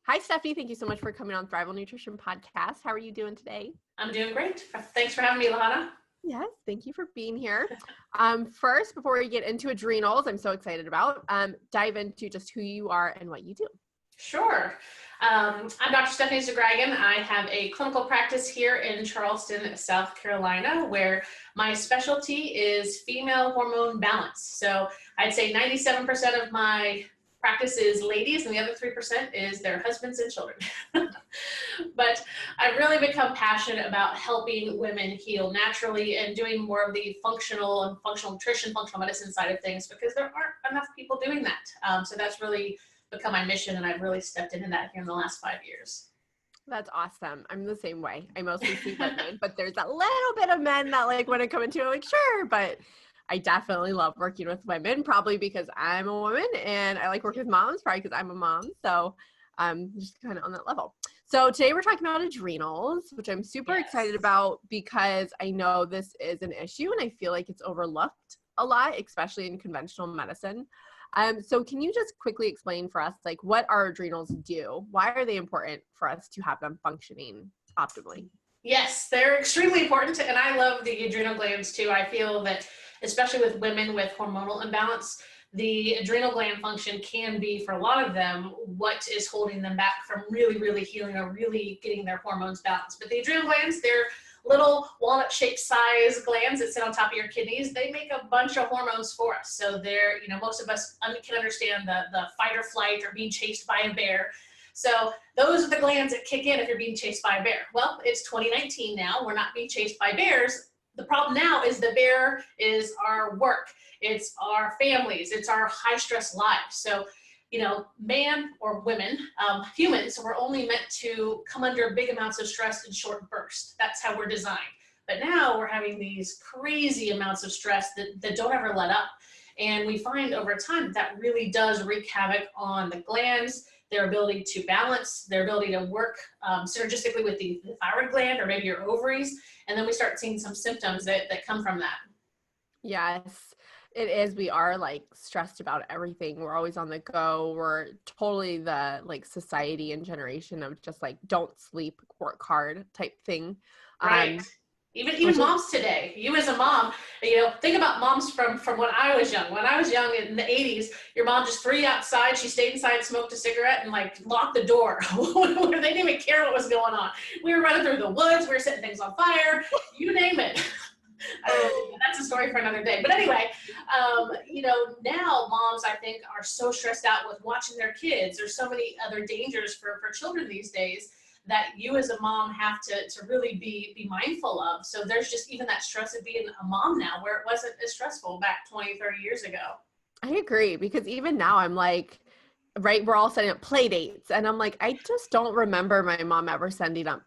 Hi, Stephanie. Thank you so much for coming on Thrival Nutrition Podcast. How are you doing today? I'm doing great. Thanks for having me, Lahana. Yes, thank you for being here. First, before we get into adrenals, I'm so excited about, dive into just who you are and what you do. Sure. I'm Dr. Stephanie Zgraggen. I have a clinical practice here in Charleston, South Carolina, where my specialty is female hormone balance. So I'd say 97% of my practice is ladies, and the other 3% is their husbands and children. But I've really become passionate about helping women heal naturally and doing more of the functional nutrition, functional medicine side of things, because there aren't enough people doing that. So that's really become my mission, and I've really stepped into that here in the last 5 years. That's awesome. I'm the same way. I mostly see women, but there's a little bit of men that like want to come into it, like, sure, but I definitely love working with women, probably because I'm a woman, and I like working with moms, probably because I'm a mom. So just kind of on that level. So today we're talking about adrenals, which I'm super excited about because I know this is an issue and I feel like it's overlooked a lot, especially in conventional medicine. So can you just quickly explain for us, like, what our adrenals do? Why are they important for us to have them functioning optimally? Yes, they're extremely important, and I love the adrenal glands too. I feel that, especially with women with hormonal imbalance, the adrenal gland function can be, for a lot of them, what is holding them back from really healing or really getting their hormones balanced. But the adrenal glands, they're little walnut-shaped size glands that sit on top of your kidneys. They make a bunch of hormones for us. So they're, most of us can understand the fight or flight or being chased by a bear. So those are the glands that kick in if you're being chased by a bear. Well, it's 2019 now. We're not being chased by bears. The problem now is the bear is our work. It's our families. It's our high stress lives. So, man or women, humans, we're only meant to come under big amounts of stress in short bursts. That's how we're designed. But now we're having these crazy amounts of stress that don't ever let up. And we find over time that really does wreak havoc on the glands, their ability to balance, their ability to work synergistically with the thyroid gland or maybe your ovaries. And then we start seeing some symptoms that come from that. Yes, it is. We are like stressed about everything. We're always on the go. We're totally the like society and generation of just like, don't sleep, work hard type thing. Right. Even moms today, you as a mom, think about moms from when I was young. When I was young in the 80s, your mom just threw you outside. She stayed inside, smoked a cigarette, and like locked the door. They didn't even care what was going on. We were running through the woods. We were setting things on fire. You name it. That's a story for another day. But anyway, now moms, I think, are so stressed out with watching their kids. There's so many other dangers for children these days that you as a mom have to really be mindful of. So there's just even that stress of being a mom now, where it wasn't as stressful back 20, 30 years ago. I agree, because even now I'm like, right, we're all setting up play dates, and I'm like, I just don't remember my mom ever setting up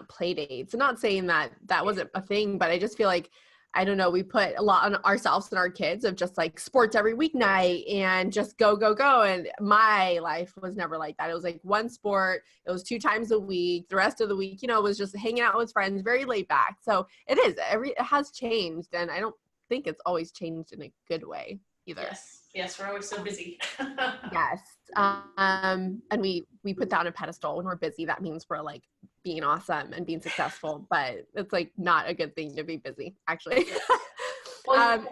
play dates. I'm not saying that wasn't a thing, but I just feel like, I don't know, we put a lot on ourselves and our kids of just like sports every weeknight and just go. And my life was never like that. It was like one sport. It was 2 times a week. The rest of the week, was just hanging out with friends, very laid back. So it has changed. And I don't think it's always changed in a good way either. Yes. We're always so busy. Yes. And we put that on a pedestal. When we're busy, that means we're like being awesome and being successful, but it's like not a good thing to be busy, actually. Go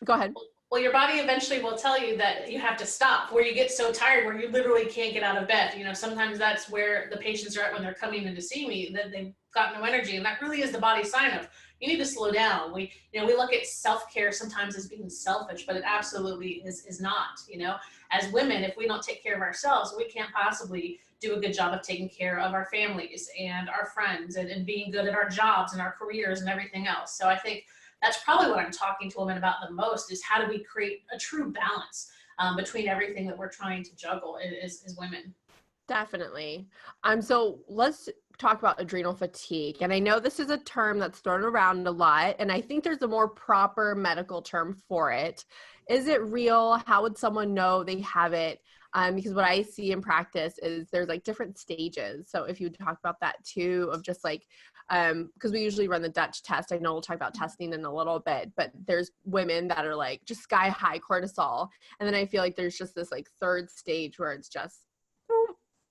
ahead. Well, your body eventually will tell you that you have to stop, where you get so tired where you literally can't get out of bed. Sometimes that's where the patients are at when they're coming in to see me, that they've got no energy. And that really is the body's sign of, you need to slow down. We look at self-care sometimes as being selfish, but it absolutely is not. As women, if we don't take care of ourselves, we can't possibly do a good job of taking care of our families and our friends and being good at our jobs and our careers and everything else. So I think that's probably what I'm talking to women about the most, is how do we create a true balance between everything that we're trying to juggle as women. Definitely. So let's talk about adrenal fatigue. And I know this is a term that's thrown around a lot, and I think there's a more proper medical term for it. Is it real? How would someone know they have it? Because what I see in practice is there's like different stages. So if you talk about that too, of just like, because we usually run the Dutch test. I know we'll talk about testing in a little bit, but there's women that are like just sky high cortisol. And then I feel like there's just this like third stage where it's just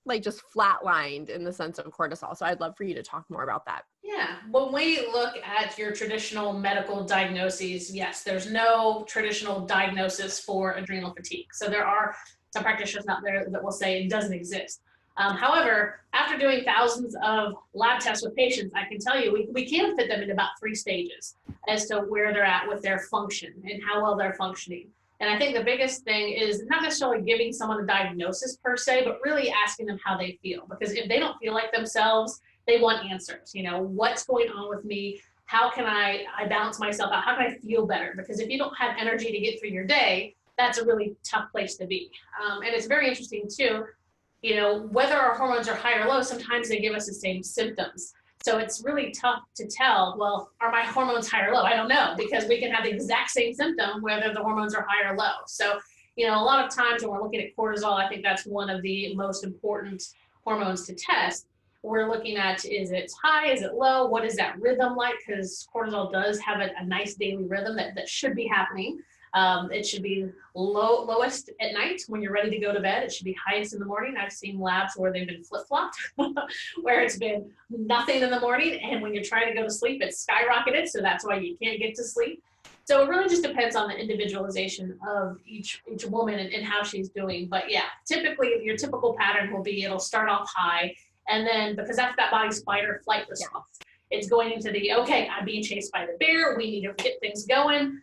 like just flatlined in the sense of cortisol. So I'd love for you to talk more about that. Yeah, when we look at your traditional medical diagnoses, yes, there's no traditional diagnosis for adrenal fatigue. So there are some practitioners out there that will say it doesn't exist. However, after doing thousands of lab tests with patients, I can tell you we can fit them in about 3 stages as to where they're at with their function and how well they're functioning. And I think the biggest thing is not necessarily giving someone a diagnosis per se, but really asking them how they feel. Because if they don't feel like themselves, they want answers. You know, what's going on with me? How can I balance myself out? How can I feel better? Because if you don't have energy to get through your day, that's a really tough place to be. And it's very interesting too, you know, whether our hormones are high or low, sometimes they give us the same symptoms. So it's really tough to tell, well, are my hormones high or low? I don't know, because we can have the exact same symptom whether the hormones are high or low. So, you know, a lot of times when we're looking at cortisol, I think that's one of the most important hormones to test. We're looking at, is it high, is it low? What is that rhythm like? Because cortisol does have a nice daily rhythm that should be happening. It should be lowest at night when you're ready to go to bed. It should be highest in the morning. I've seen labs where they've been flip-flopped, where it's been nothing in the morning, and when you're trying to go to sleep, it's skyrocketed, so that's why you can't get to sleep. So it really just depends on the individualization of each woman and how she's doing. But yeah, typically your typical pattern will be it'll start off high, and then because that's that body's fight or flight response. It's going into the, okay, I'm being chased by the bear. We need to get things going.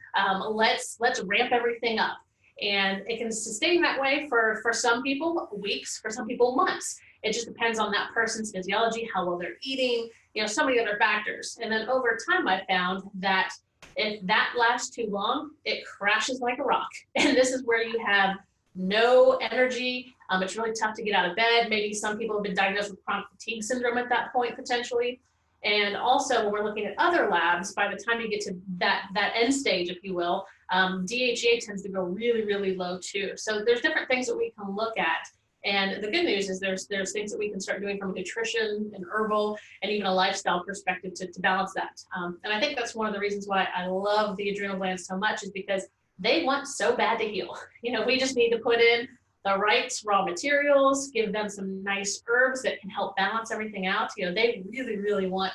Let's ramp everything up. And it can sustain that way for some people, weeks, for some people, months. It just depends on that person's physiology, how well they're eating, you know, so many other factors. And then over time, I found that if that lasts too long, it crashes like a rock. And this is where you have no energy. It's really tough to get out of bed. Maybe some people have been diagnosed with chronic fatigue syndrome at that point, potentially. And also, when we're looking at other labs, by the time you get to that end stage, if you will, DHEA tends to go really, really low too. So there's different things that we can look at. And the good news is there's things that we can start doing from a nutrition and herbal and even a lifestyle perspective to balance that. And I think that's one of the reasons why I love the adrenal glands so much, is because they want so bad to heal. You know, we just need to put in the right raw materials, give them some nice herbs that can help balance everything out. You know, they really, really want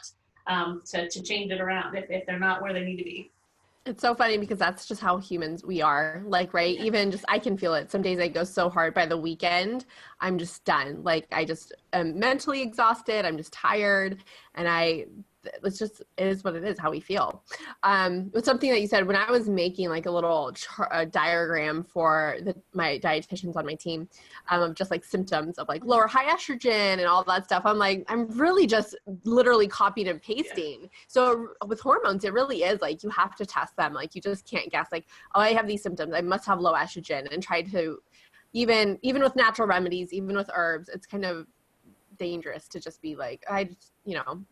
to change it around if they're not where they need to be. It's so funny because that's just how humans we are. Like, right? Yeah. Even just, I can feel it. Some days I go so hard by the weekend, I'm just done. Like, I just am mentally exhausted. I'm just tired. And it is what it is, how we feel. It's something that you said when I was making like a little diagram for my dietitians on my team of just like symptoms of like lower high estrogen and all that stuff. I'm like, I'm really just literally copying and pasting. Yeah. So with hormones, it really is like, you have to test them. Like, you just can't guess like, oh, I have these symptoms, I must have low estrogen, and try to even with natural remedies, even with herbs, it's kind of dangerous to just be like,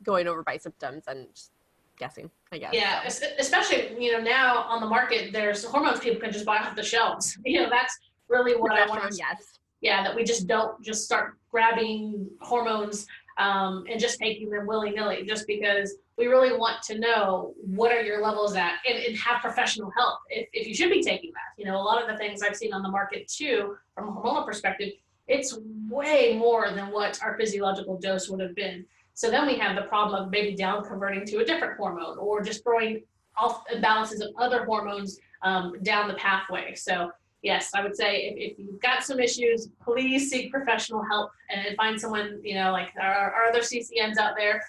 going over by symptoms and just guessing, I guess. Yeah, so. Especially, now on the market, there's hormones people can just buy off the shelves. That's really what I want to, yes. Yeah, that we just don't just start grabbing hormones and just taking them willy-nilly, just because we really want to know what are your levels at and have professional help if you should be taking that. A lot of the things I've seen on the market too, from a hormonal perspective, it's way more than what our physiological dose would have been. So then we have the problem of maybe down converting to a different hormone, or just throwing off imbalances of other hormones down the pathway. So yes, I would say if you've got some issues, please seek professional help and find someone, like our other CCNs out there,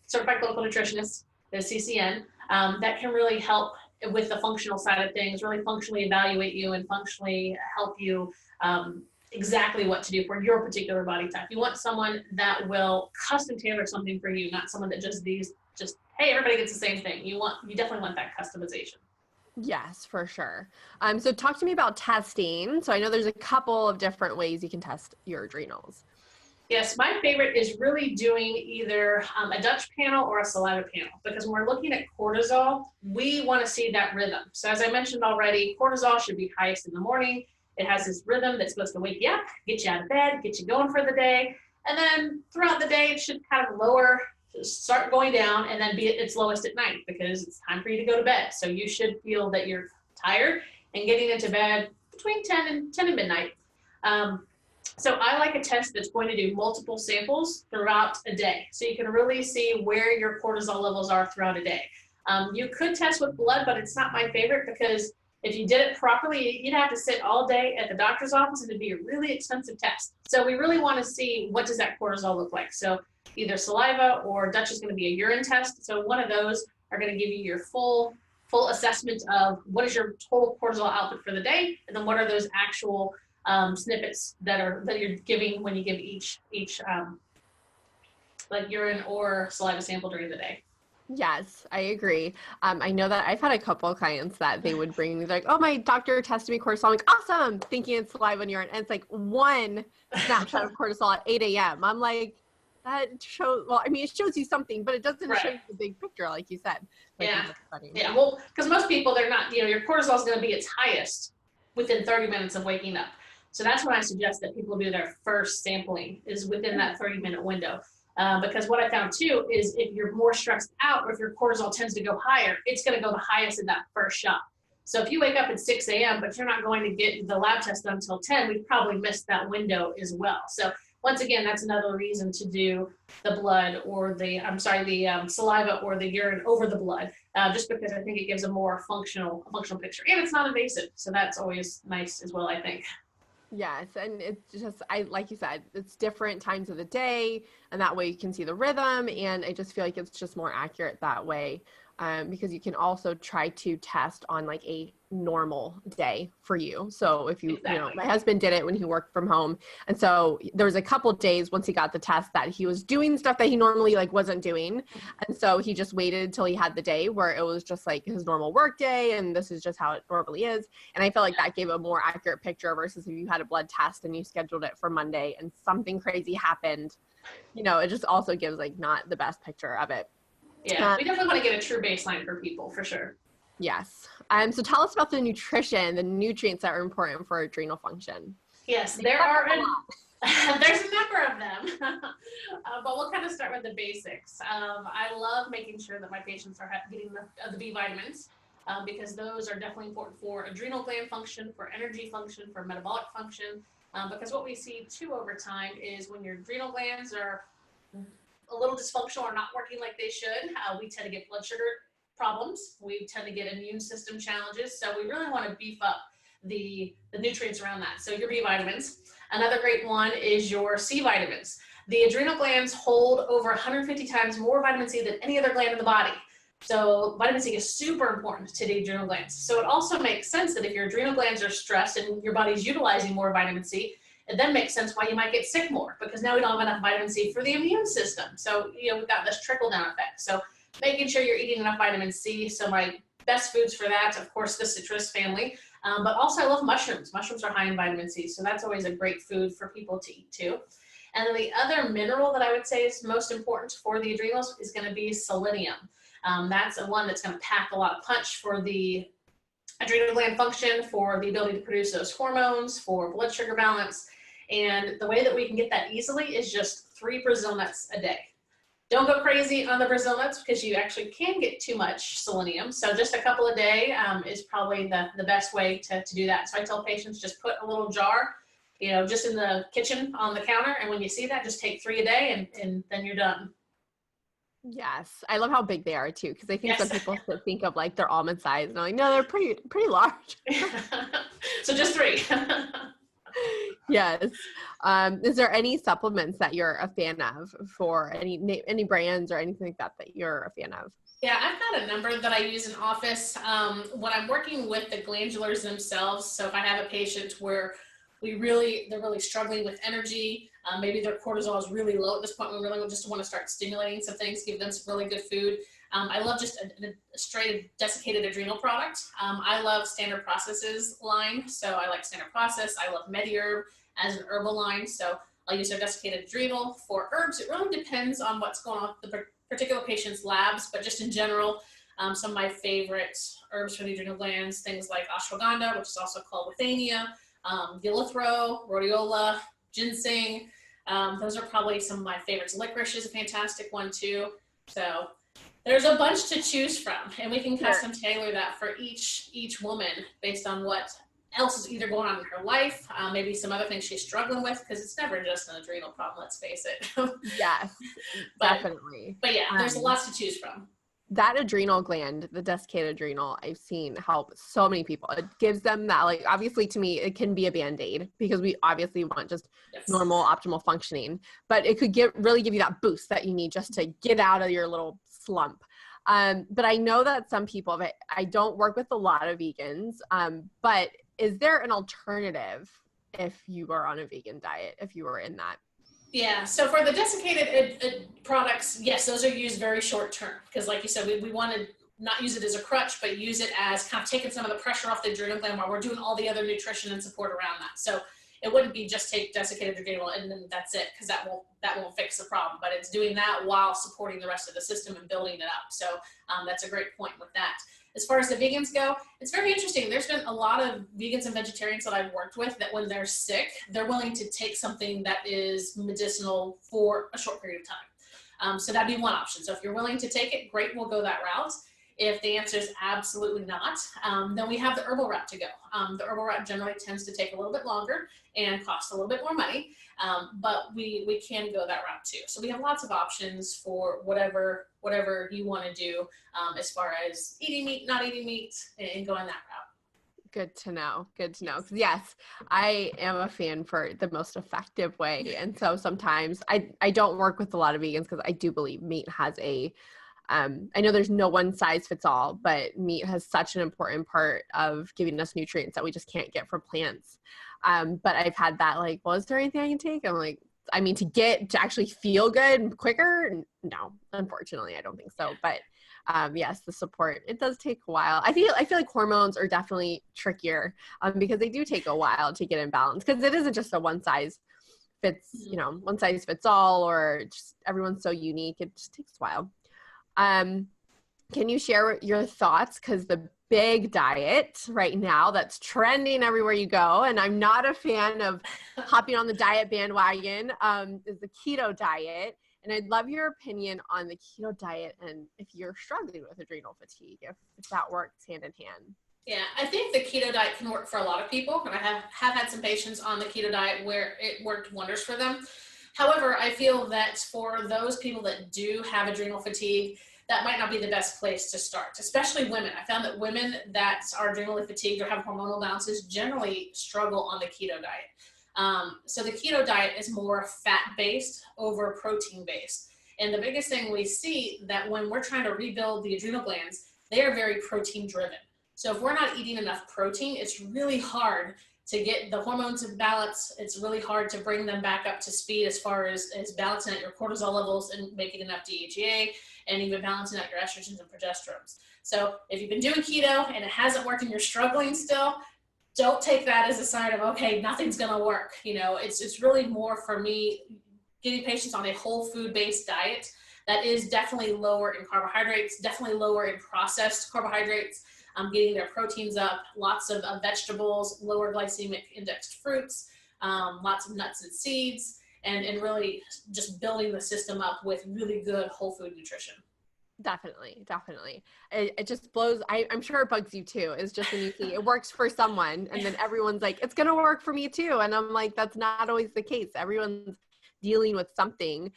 certified clinical nutritionists, the CCN, that can really help with the functional side of things, really functionally evaluate you and functionally help you exactly what to do for your particular body type. You want someone that will custom tailor something for you, not someone that just hey, everybody gets the same thing. You definitely want that customization. Yes, for sure. So talk to me about testing. So I know there's a couple of different ways you can test your adrenals. Yes, my favorite is really doing either a Dutch panel or a saliva panel, because when we're looking at cortisol, we want to see that rhythm. So as I mentioned already, cortisol should be highest in the morning. It has this rhythm that's supposed to wake you up, get you out of bed, get you going for the day. And then throughout the day, it should kind of lower, start going down, and then be at its lowest at night, because it's time for you to go to bed. So you should feel that you're tired and getting into bed between 10 and midnight. So I like a test that's going to do multiple samples throughout a day. So you can really see where your cortisol levels are throughout a day. You could test with blood, but it's not my favorite because if you did it properly, you'd have to sit all day at the doctor's office and it'd be a really expensive test. So we really want to see what does that cortisol look like. So either saliva or Dutch is going to be a urine test. So one of those are going to give you your full assessment of what is your total cortisol output for the day, and then what are those actual snippets that you're giving when you give each like urine or saliva sample during the day. Yes, I agree. I know that I've had a couple of clients that they would bring me like, oh, my doctor tested me cortisol. I'm like, awesome, thinking it's saliva and urine. And it's like one snapshot of cortisol at 8 a.m. I'm like, that shows, well, I mean, it shows you something, but it doesn't show you the big picture, like you said. Like, yeah. Well, because most people, they're not, your cortisol is going to be its highest within 30 minutes of waking up. So that's when I suggest that people do their first sampling is within that 30-minute window. Because what I found too is if you're more stressed out or if your cortisol tends to go higher, it's going to go the highest in that first shot. So if you wake up at 6 a.m., but you're not going to get the lab test done until 10, we've probably missed that window as well. So once again, that's another reason to do the blood or the saliva or the urine over the blood, just because I think it gives a more functional picture. And it's not invasive. So that's always nice as well, I think. Yes, and it's just, like you said, it's different times of the day, and that way you can see the rhythm, and I just feel like it's just more accurate that way, because you can also try to test on like a normal day for you. So if you, my husband did it when he worked from home, and so there was a couple of days once he got the test that he was doing stuff that he normally like wasn't doing, and so he just waited until he had the day where it was just like his normal work day, and this is just how it normally is. And I felt like that gave a more accurate picture versus if you had a blood test and you scheduled it for Monday and something crazy happened, it just also gives like not the best picture of it. Yeah, we definitely want to get a true baseline for people, for sure. Yes. So tell us about the nutrition, the nutrients that are important for adrenal function. Yes, there's a number of them, but we'll kind of start with the basics. I love making sure that my patients are getting the B vitamins because those are definitely important for adrenal gland function, for energy function, for metabolic function, because what we see too over time is when your adrenal glands are a little dysfunctional or not working like they should, we tend to get blood sugar problems. We tend to get immune system challenges. So we really want to beef up the nutrients around that. So your B vitamins. Another great one is your C vitamins. The adrenal glands hold over 150 times more vitamin C than any other gland in the body. So vitamin C is super important to the adrenal glands. So it also makes sense that if your adrenal glands are stressed and your body's utilizing more vitamin C, it then makes sense why you might get sick more, because now we don't have enough vitamin C for the immune system. So, we've got this trickle down effect. So making sure you're eating enough vitamin C. So my best foods for that, of course, the citrus family, but also I love mushrooms. Mushrooms are high in vitamin C. So that's always a great food for people to eat too. And then the other mineral that I would say is most important for the adrenals is going to be selenium. That's the one that's going to pack a lot of punch for the adrenal gland function, for the ability to produce those hormones, for blood sugar balance. And the way that we can get that easily is just 3 Brazil nuts a day. Don't go crazy on the Brazil nuts because you actually can get too much selenium. So just a couple a day is probably the best way to do that. So I tell patients just put a little jar, just in the kitchen on the counter. And when you see that, just take 3 a day and then you're done. Yes. I love how big they are too, because I think some people think of like their almond size and I'm like, no, they're pretty large. So just 3. Yes. Is there any supplements that you're a fan of for any brands or anything like that you're a fan of? Yeah, I've got a number that I use in office when I'm working with the glandulars themselves. So if I have a patient where they're really struggling with energy, maybe their cortisol is really low at this point, we really just want to start stimulating some things, give them some really good food. I love just a straight desiccated adrenal product. I love Standard Processes line. So I like Standard Process. I love MediHerb as an herbal line. So I'll use their desiccated adrenal. For herbs, it really depends on what's going on with the particular patient's labs, but just in general, some of my favorite herbs for the adrenal glands, things like ashwagandha, which is also called withania, gilithro, rhodiola, ginseng. Those are probably some of my favorites. Licorice is a fantastic one too. So there's a bunch to choose from, and we can custom tailor that for each woman based on what else is either going on in her life, maybe some other things she's struggling with, because it's never just an adrenal problem, let's face it. Yes, definitely. But yeah, there's lots to choose from. That adrenal gland, the desiccated adrenal, I've seen help so many people. It gives them that, like, obviously to me, it can be a Band-Aid because we obviously want just normal, optimal functioning, but it could really give you that boost that you need just to get out of your little slump. But I know that some people, I don't work with a lot of vegans, but is there an alternative if you are on a vegan diet, if you were in that? Yeah, so for the desiccated products, yes, those are used very short term because like you said, we want to not use it as a crutch, but use it as kind of taking some of the pressure off the adrenal gland while we're doing all the other nutrition and support around that. So it wouldn't be just take desiccated adrenal and then that's it, because that won't fix the problem, but it's doing that while supporting the rest of the system and building it up. So that's a great point with that. As far as the vegans go, it's very interesting. There's been a lot of vegans and vegetarians that I've worked with that when they're sick, they're willing to take something that is medicinal for a short period of time. So that'd be one option. So if you're willing to take it, great, we'll go that route. If the answer is absolutely not, then we have the herbal route to go. The herbal route generally tends to take a little bit longer and cost a little bit more money, but we can go that route too. So we have lots of options for whatever you want to do as far as eating meat, not eating meat, and going that route. Good to know. Good to know. Yes, I am a fan for the most effective way. And so sometimes I don't work with a lot of vegans because I do believe meat has I know there's no one size fits all, but meat has such an important part of giving us nutrients that we just can't get from plants. But I've had that like, well, is there anything I can take? I'm like, I mean, to actually feel good quicker? No, unfortunately, I don't think so. But yes, the support, it does take a while. I feel like hormones are definitely trickier because they do take a while to get in balance because it isn't just a one size fits all, or just everyone's so unique. It just takes a while. Can you share your thoughts? Because the big diet right now that's trending everywhere you go, and I'm not a fan of hopping on the diet bandwagon, is the keto diet. And I'd love your opinion on the keto diet and if you're struggling with adrenal fatigue, if that works hand in hand. Yeah, I think the keto diet can work for a lot of people, and I have had some patients on the keto diet where it worked wonders for them. However, I feel that for those people that do have adrenal fatigue, that might not be the best place to start, especially women. I found that women that are adrenally fatigued or have hormonal imbalances generally struggle on the keto diet. So the keto diet is more fat-based over protein-based. And the biggest thing we see that when we're trying to rebuild the adrenal glands, they are very protein-driven. So if we're not eating enough protein, it's really hard to get the hormones in balance. It's really hard to bring them back up to speed as far as balancing out your cortisol levels and making enough DHEA and even balancing out your estrogens and progesterones. So if you've been doing keto and it hasn't worked and you're struggling still, don't take that as a sign of, okay, nothing's gonna work. You know, it's really more for me getting patients on a whole food-based diet that is definitely lower in carbohydrates, definitely lower in processed carbohydrates, getting their proteins up, lots of vegetables, lower glycemic indexed fruits, lots of nuts and seeds, and really just building the system up with really good whole food nutrition. Definitely. It just blows. I'm sure it bugs you too. It's just when you see it works for someone and then everyone's like, it's going to work for me too. And I'm like, that's not always the case. Everyone's dealing with something,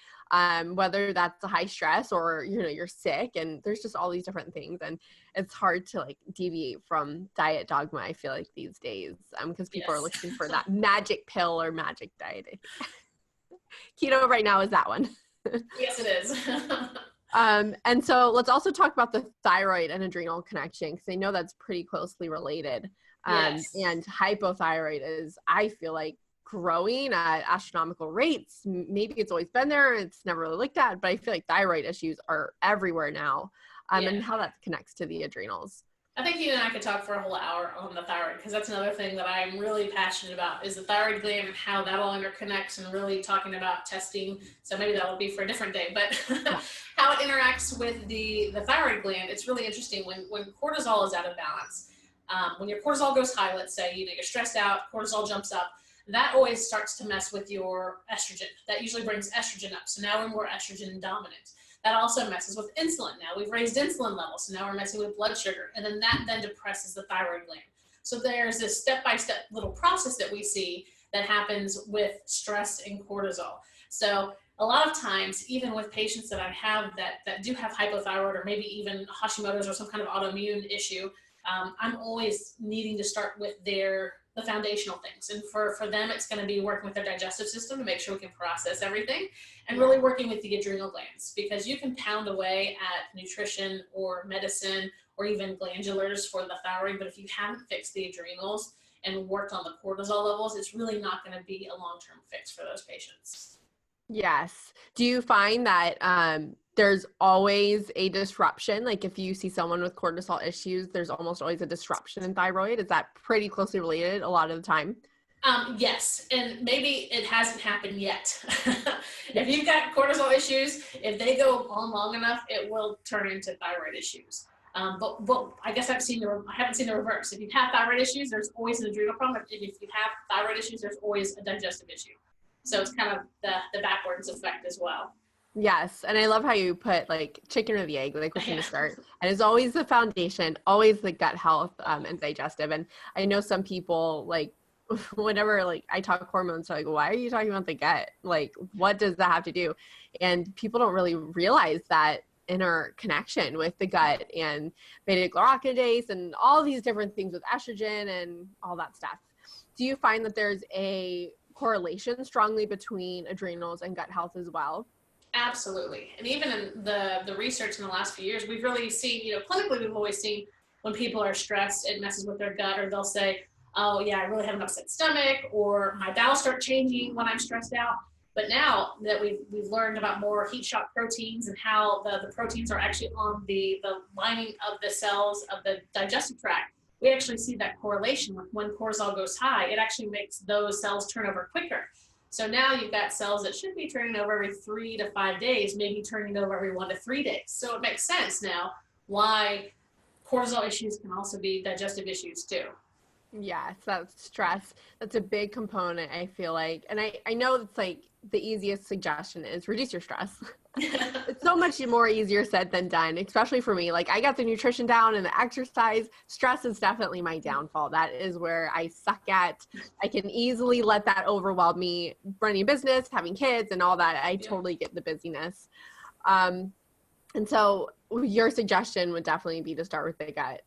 whether that's a high stress or, you're sick, and there's just all these different things. And it's hard to like deviate from diet dogma, I feel like these days, because people are looking for that magic pill or magic diet. Keto right now is that one. Yes, it is. And so let's also talk about the thyroid and adrenal connection, because I know that's pretty closely related. And hypothyroid is, I feel like, growing at astronomical rates. Maybe it's always been there, it's never really looked at, but I feel like thyroid issues are everywhere now, and how that connects to the adrenals. I think you and I could talk for a whole hour on the thyroid, because that's another thing that I'm really passionate about, is the thyroid gland and how that all interconnects, and really talking about testing. So maybe that'll be for a different day, but how it interacts with the thyroid gland. It's really interesting when cortisol is out of balance. When your cortisol goes high, let's say, you're stressed out, cortisol jumps up, that always starts to mess with your estrogen. That usually brings estrogen up. So now we're more estrogen dominant. That also messes with insulin. Now we've raised insulin levels, so now we're messing with blood sugar. And then that depresses the thyroid gland. So there's this step-by-step little process that we see that happens with stress and cortisol. So a lot of times, even with patients that I have that do have hypothyroid or maybe even Hashimoto's or some kind of autoimmune issue, I'm always needing to start with the foundational things. And for them, it's going to be working with their digestive system to make sure we can process everything, and really working with the adrenal glands, because you can pound away at nutrition or medicine or even glandulars for the thyroid, but if you haven't fixed the adrenals and worked on the cortisol levels, it's really not going to be a long-term fix for those patients. Yes. Do you find that there's always a disruption? Like if you see someone with cortisol issues, there's almost always a disruption in thyroid. Is that pretty closely related a lot of the time? Yes, and maybe it hasn't happened yet. If you've got cortisol issues, if they go on long enough, it will turn into thyroid issues. But I guess I haven't seen the reverse. If you have thyroid issues, there's always an adrenal problem. If you have thyroid issues, there's always a digestive issue. So it's kind of the backwards effect as well. Yes. And I love how you put like chicken or the egg, like which one to start. And it's always the foundation, always the gut health and digestive. And I know some people like whenever like I talk hormones, they're like, why are you talking about the gut? Like, what does that have to do? And people don't really realize that interconnection with the gut and beta-glucuronidase and all these different things with estrogen and all that stuff. Do you find that there's a correlation strongly between adrenals and gut health as well? Absolutely. And even in the research in the last few years, we've really seen, clinically, we've always seen when people are stressed, it messes with their gut, or they'll say, oh yeah, I really have an upset stomach, or my bowels start changing when I'm stressed out. But now that we've learned about more heat shock proteins and how the proteins are actually on the lining of the cells of the digestive tract, we actually see that correlation with when cortisol goes high, it actually makes those cells turn over quicker. So now you've got cells that should be turning over every 3 to 5 days, maybe turning over every 1 to 3 days. So it makes sense now why cortisol issues can also be digestive issues too. Yes, that's stress. That's a big component, I feel like. And I know it's like the easiest suggestion is reduce your stress. It's so much more easier said than done, especially for me. Like I got the nutrition down and the exercise. Stress is definitely my downfall. That is where I suck at. I can easily let that overwhelm me running a business, having kids and all that. I totally get the busyness. And so your suggestion would definitely be to start with the gut.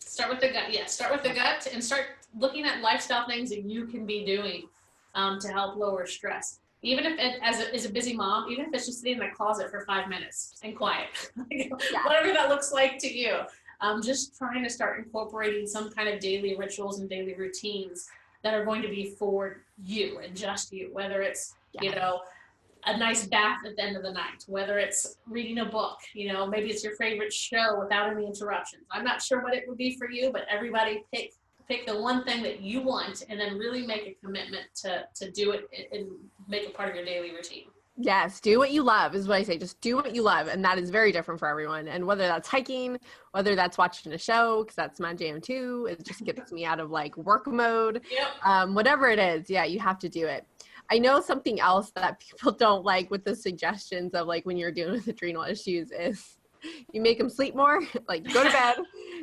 Start with the gut. Yeah, start with the gut and start looking at lifestyle things that you can be doing to help lower stress. Even if it, as a busy mom, even if it's just sitting in the closet for 5 minutes and quiet, whatever that looks like to you, just trying to start incorporating some kind of daily rituals and daily routines that are going to be for you and just you, whether it's, a nice bath at the end of the night, whether it's reading a book, maybe it's your favorite show without any interruptions. I'm not sure what it would be for you, but everybody pick the one thing that you want and then really make a commitment to do it and make it part of your daily routine. Yes, do what you love is what I say. Just do what you love. And that is very different for everyone. And whether that's hiking, whether that's watching a show, because that's my jam too, it just gets me out of like work mode. Whatever it is, you have to do it. I know something else that people don't like with the suggestions of like when you're dealing with adrenal issues is you make them sleep more, like go to bed.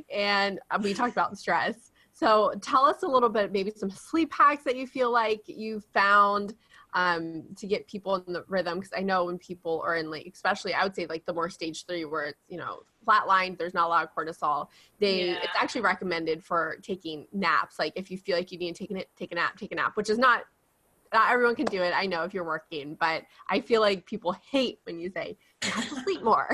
And we talked about stress. So tell us a little bit, maybe some sleep hacks that you feel like you found to get people in the rhythm. Because I know when people are in like, especially I would say like the more stage 3 where it's, flatlined, there's not a lot of cortisol. It's actually recommended for taking naps. Like if you feel like you need to take a nap, which is not everyone can do it. I know if you're working, but I feel like people hate when you say you have to sleep more.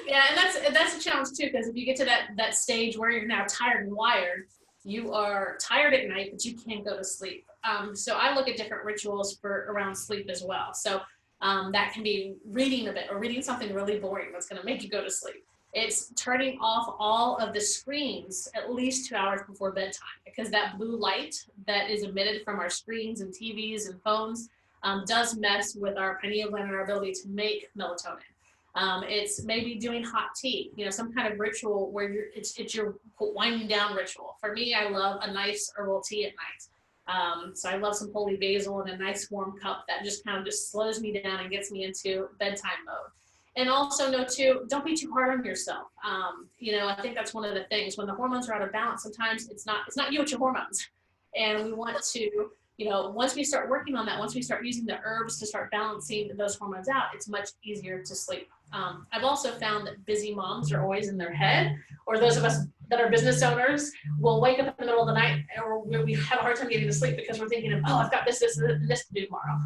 Yeah, and that's a challenge too, because if you get to that stage where you're now tired and wired, you are tired at night, but you can't go to sleep. So I look at different rituals for around sleep as well. So that can be reading a bit or reading something really boring that's going to make you go to sleep. It's turning off all of the screens at least 2 hours before bedtime, because that blue light that is emitted from our screens and TVs and phones does mess with our pineal gland and our ability to make melatonin. It's maybe doing hot tea, some kind of ritual where it's your winding down ritual. For me, I love a nice herbal tea at night. So I love some holy basil in a nice warm cup that just kind of just slows me down and gets me into bedtime mode. And also know too, don't be too hard on yourself. You know, I think that's one of the things when the hormones are out of balance, sometimes it's not you, it's your hormones. And we want to, you know, once we start working on that, once we start using the herbs to start balancing those hormones out, it's much easier to sleep. I've also found that busy moms are always in their head, or those of us that are business owners will wake up in the middle of the night or we have a hard time getting to sleep because we're thinking of, oh, I've got this to do tomorrow.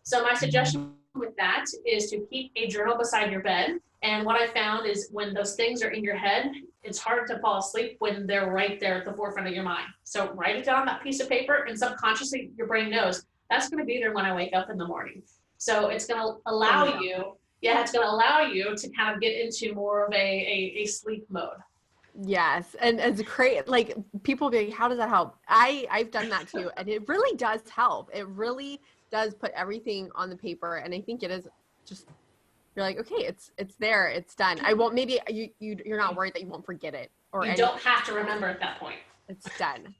So my suggestion with that is to keep a journal beside your bed. And what I found is when those things are in your head, it's hard to fall asleep when they're right there at the forefront of your mind. So write it down on that piece of paper, and subconsciously your brain knows that's going to be there when I wake up in the morning. So it's going to allow you, it's going to allow you to kind of get into more of a sleep mode. Yes. And it's great. Like people be like, how does that help? I've done that too. And it really does help. It really does put everything on the paper. And I think it is just, you're like, okay, it's there, it's done. I won't, maybe you're not worried that you won't forget it or you don't have to remember at that point. It's done.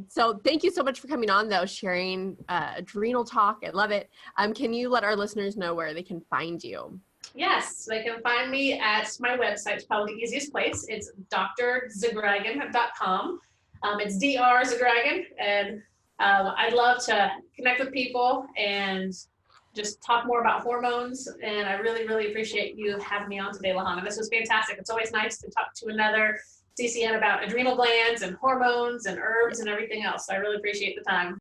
So thank you so much for coming on though, sharing adrenal talk. I love it. Can you let our listeners know where they can find you? Yes, they can find me at my website. It's probably the easiest place. It's drzgraggen.com. It's Dr. Zgraggen, and I'd love to connect with people and just talk more about hormones. And I really, really appreciate you having me on today, Lahana. This was fantastic. It's always nice to talk to another CCN about adrenal glands and hormones and herbs and everything else. I really appreciate the time.